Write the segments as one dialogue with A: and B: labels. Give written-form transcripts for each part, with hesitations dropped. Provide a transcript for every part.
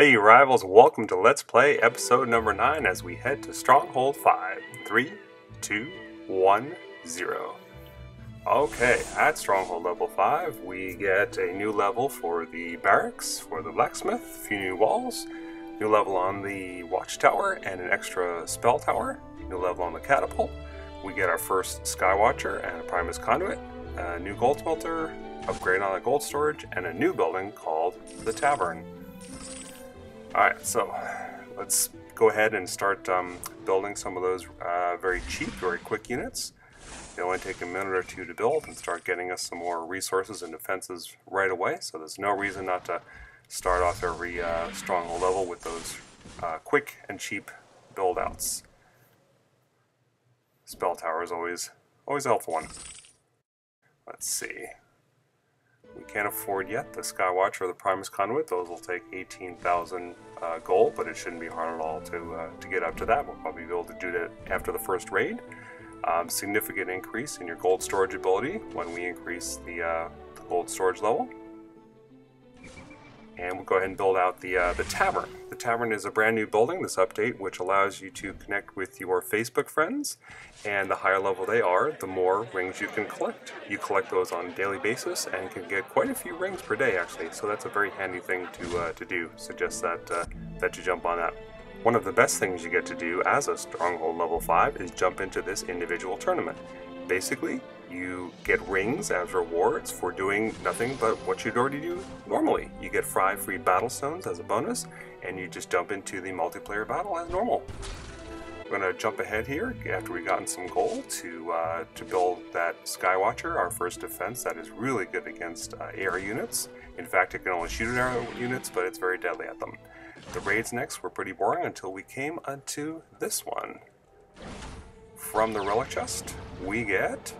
A: Hey rivals, welcome to Let's Play episode number 9 as we head to Stronghold 5. 3, 2, 1, 0. Okay, at Stronghold level 5 we get a new level for the barracks, for the blacksmith, a few new walls, new level on the watchtower and an extra spell tower, new level on the catapult. We get our first Skywatcher and a Primus conduit, a new gold smelter, upgrade on the gold storage, and a new building called the Tavern. Alright, so let's go ahead and start building some of those very cheap, very quick units. They only take a minute or two to build and start getting us some more resources and defenses right away, so there's no reason not to start off every stronghold level with those quick and cheap build outs. Spell tower is always a helpful one. Let's see. We can't afford yet the Skywatcher or the Primus Conduit. Those will take 18,000 gold, but it shouldn't be hard at all to get up to that. We'll probably be able to do that after the first raid. Significant increase in your gold storage ability when we increase the gold storage level. And we'll go ahead and build out the Tavern. The Tavern is a brand new building, this update, which allows you to connect with your Facebook friends. And the higher level they are, the more rings you can collect. You collect those on a daily basis and can get quite a few rings per day, actually. So that's a very handy thing to do. Suggest that you jump on that. One of the best things you get to do as a Stronghold level 5 is jump into this individual tournament. Basically, you get rings as rewards for doing nothing but what you'd already do normally. You get 5 free battle stones as a bonus, and you just jump into the multiplayer battle as normal. We're going to jump ahead here after we've gotten some gold to build that Skywatcher, our first defense that is really good against air units. In fact, it can only shoot at air units, but it's very deadly at them. The raids next were pretty boring until we came onto this one. From the relic chest, we get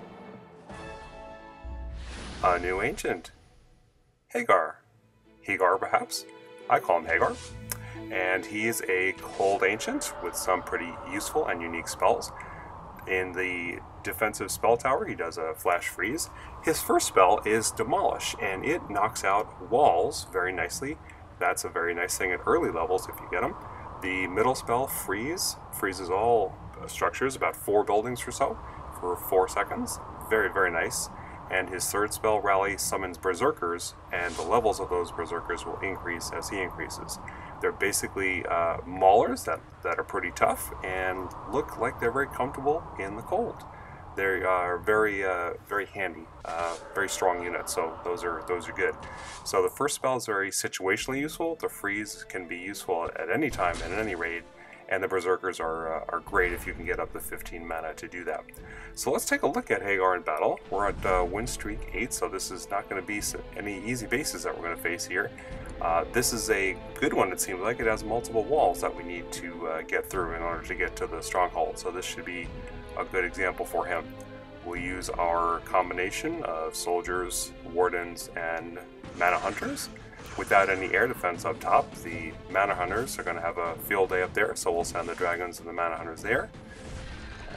A: a new ancient, Hegar. Hegar, perhaps? I call him Hegar. And he is a cold ancient with some pretty useful and unique spells. In the defensive spell tower, he does a flash freeze. His first spell is Demolish, and it knocks out walls very nicely. That's a very nice thing at early levels if you get them. The middle spell, Freeze, freezes all structures, about 4 buildings or so, for 4 seconds. Very, very nice. And his third spell, Rally, summons Berserkers, and the levels of those Berserkers will increase as he increases. They're basically maulers that are pretty tough and look like they're very comfortable in the cold. They are very handy, very strong units, so those are good. So the first spell is very situationally useful. The freeze can be useful at any time in any raid, and the Berserkers are great if you can get up to 15 mana to do that. So let's take a look at Hegar in battle. We're at win streak 8, so this is not going to be any easy bases that we're going to face here. This is a good one, it seems like. It has multiple walls that we need to get through in order to get to the Stronghold, so this should be a good example for him. We'll use our combination of soldiers, wardens, and mana hunters. Without any air defense up top, the mana hunters are going to have a field day up there, so we'll send the dragons and the mana hunters there.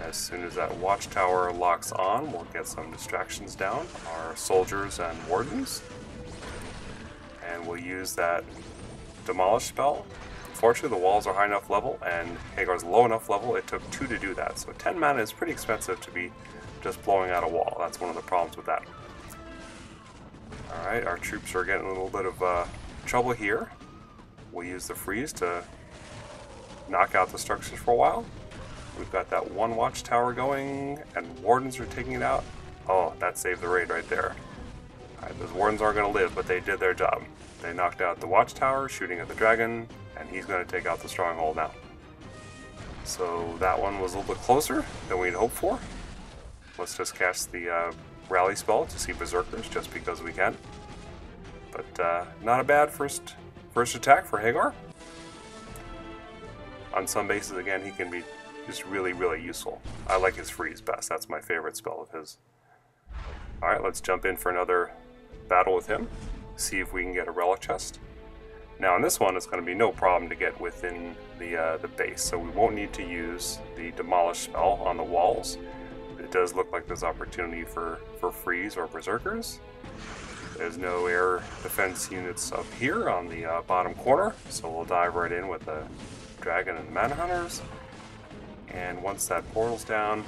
A: As soon as that watchtower locks on, we'll get some distractions down, our soldiers and wardens. And we'll use that Demolish spell. Fortunately, the walls are high enough level, and Hegar's low enough level, it took 2 to do that. So 10 mana is pretty expensive to be just blowing out a wall. That's one of the problems with that. Alright, our troops are getting a little bit of trouble here. We'll use the freeze to knock out the structures for a while. We've got that one watchtower going, and wardens are taking it out. Oh, that saved the raid right there. Alright, those wardens aren't going to live, but they did their job. They knocked out the watchtower, shooting at the dragon, and he's going to take out the Stronghold now. So that one was a little bit closer than we'd hoped for. Let's just cast the Rally spell to see Berserkers, just because we can. But not a bad first attack for Hegar. On some bases, again, he can be just really, really useful. I like his freeze best. That's my favorite spell of his. Alright, let's jump in for another battle with him. See if we can get a relic chest. Now on this one, it's going to be no problem to get within the base, so we won't need to use the Demolish spell on the walls. It does look like there's opportunity for freeze or Berserkers. There's no air defense units up here on the bottom corner, so we'll dive right in with the dragon and the mana hunters. And once that portal's down,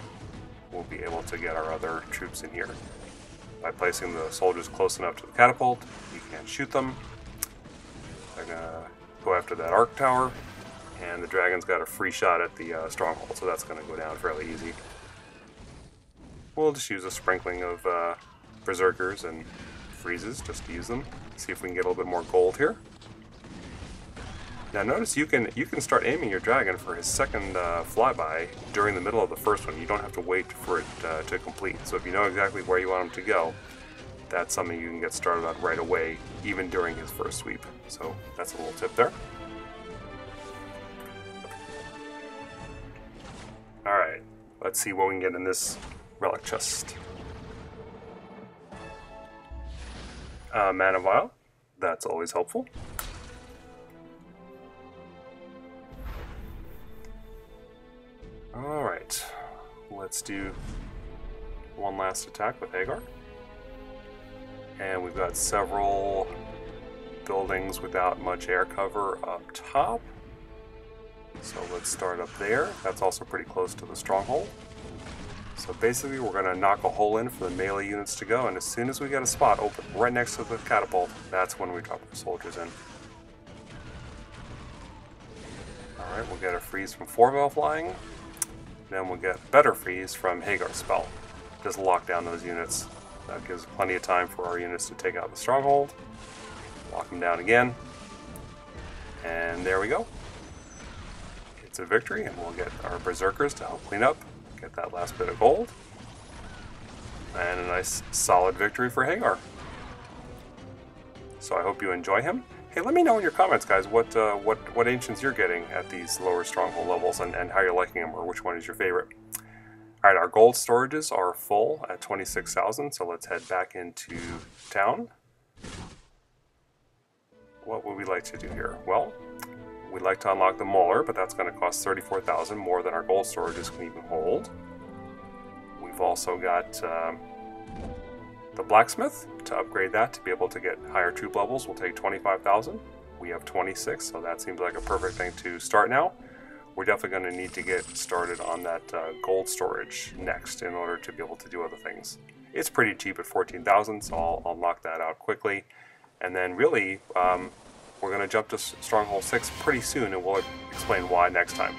A: we'll be able to get our other troops in here. By placing the soldiers close enough to the catapult, you can shoot them. They're gonna go after that arc tower, and the dragon's got a free shot at the stronghold, so that's gonna go down fairly easy. We'll just use a sprinkling of berserkers and freezes just to use them. See if we can get a little bit more gold here. Now notice you can start aiming your dragon for his second flyby during the middle of the first one. You don't have to wait for it to complete. So if you know exactly where you want him to go, that's something you can get started on right away, even during his first sweep. So that's a little tip there. Alright, let's see what we can get in this relic chest. Mana vial, that's always helpful. Alright, let's do one last attack with Hegar. And we've got several buildings without much air cover up top. So let's start up there. That's also pretty close to the stronghold. So basically we're going to knock a hole in for the melee units to go, and as soon as we get a spot open right next to the catapult, that's when we drop our soldiers in. Alright, we'll get a freeze from 4-Veil flying. Then we'll get better freeze from Hegar's spell. Just lock down those units. That gives plenty of time for our units to take out the stronghold. Lock them down again. And there we go. It's a victory, and we'll get our berserkers to help clean up. Get that last bit of gold. And a nice solid victory for Hegar. So I hope you enjoy him. Hey, let me know in your comments, guys, what ancients you're getting at these lower stronghold levels and how you're liking them, or which one is your favorite. Alright, our gold storages are full at 26,000, so let's head back into town. What would we like to do here? Well, we'd like to unlock the Mauler, but that's going to cost 34,000, more than our gold storages can even hold. We've also got the blacksmith. To upgrade that to be able to get higher troop levels will take 25,000. We have 26, so that seems like a perfect thing to start now. We're definitely going to need to get started on that gold storage next in order to be able to do other things. It's pretty cheap at 14,000, so I'll knock that out quickly. And then really, we're going to jump to Stronghold 6 pretty soon, and we'll explain why next time.